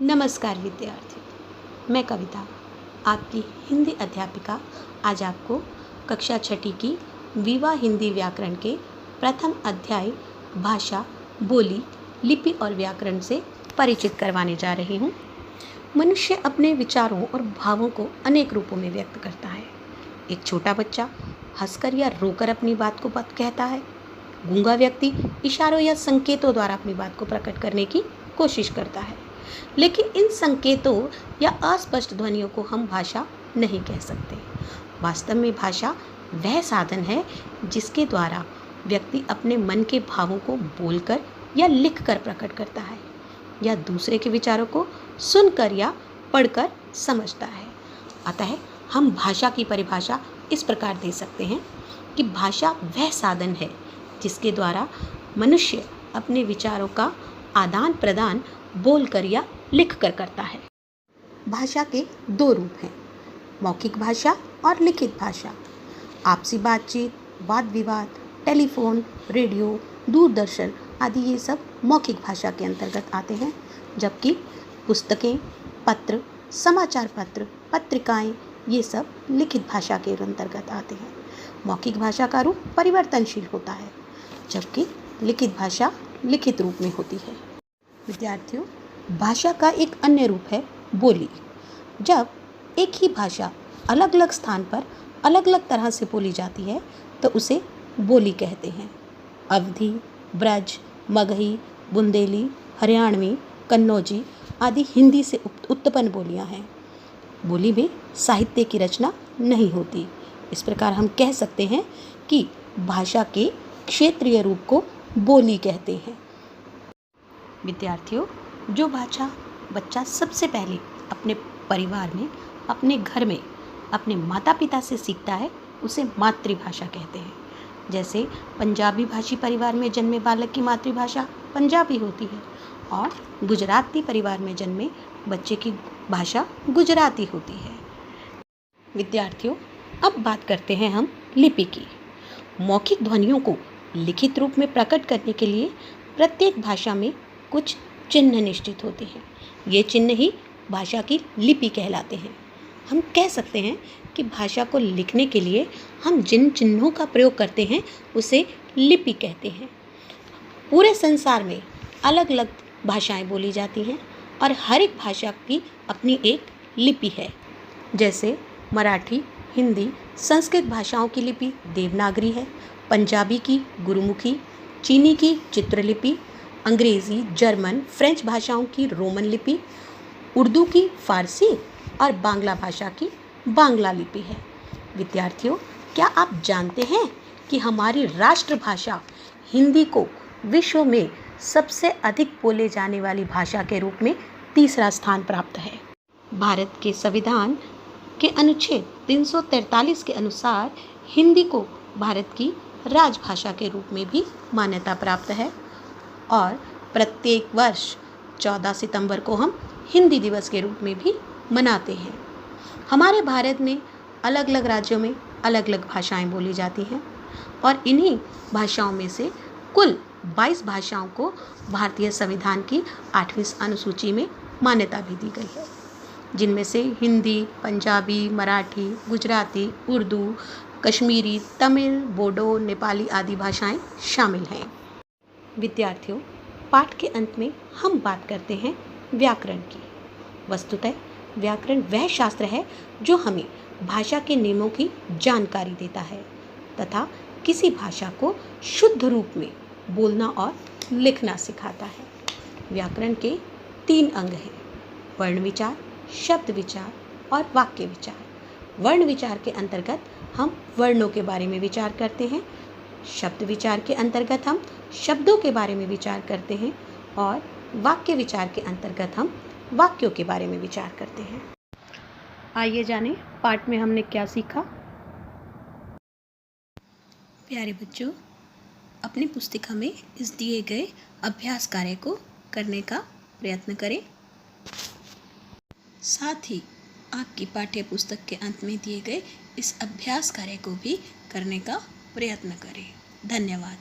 नमस्कार विद्यार्थी, मैं कविता, आपकी हिंदी अध्यापिका। आज आपको कक्षा छठी की विवा हिंदी व्याकरण के प्रथम अध्याय भाषा, बोली, लिपि और व्याकरण से परिचित करवाने जा रही हूँ। मनुष्य अपने विचारों और भावों को अनेक रूपों में व्यक्त करता है। एक छोटा बच्चा हंसकर या रोकर अपनी बात को कहता है। गूंगा व्यक्ति इशारों या संकेतों द्वारा अपनी बात को प्रकट करने की कोशिश करता है। लेकिन इन संकेतों या अस्पष्ट ध्वनियों को हम भाषा नहीं कह सकते। वास्तव में भाषा वह साधन है जिसके द्वारा व्यक्ति अपने मन के भावों को बोलकर या लिखकर प्रकट करता है या दूसरे के विचारों को सुनकर या पढ़कर समझता है। अतः हम भाषा की परिभाषा इस प्रकार दे सकते हैं कि भाषा वह साधन है जिसके द्वारा मनुष्य अपने विचारों का आदान प्रदान बोलकर या लिखकर करता है। भाषा के दो रूप हैं, मौखिक भाषा और लिखित भाषा। आपसी बातचीत, वाद विवाद, टेलीफोन, रेडियो, दूरदर्शन आदि ये सब मौखिक भाषा के अंतर्गत आते हैं, जबकि पुस्तकें, पत्र, समाचार पत्र, पत्रिकाएं ये सब लिखित भाषा के अंतर्गत आते हैं। मौखिक भाषा का रूप परिवर्तनशील होता है, जबकि लिखित भाषा लिखित रूप में होती है। विद्यार्थियों, भाषा का एक अन्य रूप है बोली। जब एक ही भाषा अलग अलग स्थान पर अलग अलग तरह से बोली जाती है तो उसे बोली कहते हैं। अवधी, ब्रज, मगही, बुंदेली, हरियाणवी, कन्नौजी आदि हिंदी से उत्पन्न बोलियां हैं। बोली में साहित्य की रचना नहीं होती। इस प्रकार हम कह सकते हैं कि भाषा के क्षेत्रीय रूप को बोली कहते हैं। विद्यार्थियों, जो भाषा बच्चा सबसे पहले अपने परिवार में, अपने घर में, अपने माता पिता से सीखता है उसे मातृभाषा कहते हैं। जैसे पंजाबी भाषी परिवार में जन्मे बालक की मातृभाषा पंजाबी होती है और गुजराती परिवार में जन्मे बच्चे की भाषा गुजराती होती है। विद्यार्थियों, अब बात करते हैं हम लिपि की। मौखिक ध्वनियों को लिखित रूप में प्रकट करने के लिए प्रत्येक भाषा में कुछ चिन्ह निश्चित होते हैं। ये चिन्ह ही भाषा की लिपि कहलाते हैं। हम कह सकते हैं कि भाषा को लिखने के लिए हम जिन चिन्हों का प्रयोग करते हैं उसे लिपि कहते हैं। पूरे संसार में अलग अलग भाषाएं बोली जाती हैं और हर एक भाषा की अपनी एक लिपि है। जैसे मराठी, हिंदी, संस्कृत भाषाओं की लिपि देवनागरी है, पंजाबी की गुरुमुखी, चीनी की चित्रलिपि, अंग्रेज़ी, जर्मन, फ्रेंच भाषाओं की रोमन लिपि, उर्दू की फारसी और बांग्ला भाषा की बांग्ला लिपि है। विद्यार्थियों, क्या आप जानते हैं कि हमारी राष्ट्रभाषा हिंदी को विश्व में सबसे अधिक बोले जाने वाली भाषा के रूप में तीसरा स्थान प्राप्त है। भारत के संविधान के अनुच्छेद 343 के अनुसार हिंदी को भारत की राजभाषा के रूप में भी मान्यता प्राप्त है और प्रत्येक वर्ष 14 सितंबर को हम हिंदी दिवस के रूप में भी मनाते हैं। हमारे भारत में अलग अलग राज्यों में अलग अलग भाषाएं बोली जाती हैं और इन्हीं भाषाओं में से कुल 22 भाषाओं को भारतीय संविधान की 8वीं अनुसूची में मान्यता भी दी गई है, जिनमें से हिंदी, पंजाबी, मराठी, गुजराती, उर्दू, कश्मीरी, तमिल, बोडो, नेपाली आदि भाषाएं शामिल हैं। विद्यार्थियों, पाठ के अंत में हम बात करते हैं व्याकरण की। वस्तुतः व्याकरण वह शास्त्र है जो हमें भाषा के नियमों की जानकारी देता है तथा किसी भाषा को शुद्ध रूप में बोलना और लिखना सिखाता है। व्याकरण के 3 अंग हैं, वर्ण विचार, शब्द विचार और वाक्य विचार। वर्ण विचार के अंतर्गत हम वर्णों के बारे में विचार करते हैं, शब्द विचार के अंतर्गत हम शब्दों के बारे में विचार करते हैं और वाक्य विचार के अंतर्गत हम वाक्यों के बारे में विचार करते हैं। आइए जानें पाठ में हमने क्या सीखा। प्यारे बच्चों, अपनी पुस्तिका में इस दिए गए अभ्यास कार्य को करने का प्रयत्न करें। साथ ही आपकी पाठ्य पुस्तक के अंत में दिए गए इस अभ्यास कार्य को भी करने का प्रयत्न करें। धन्यवाद।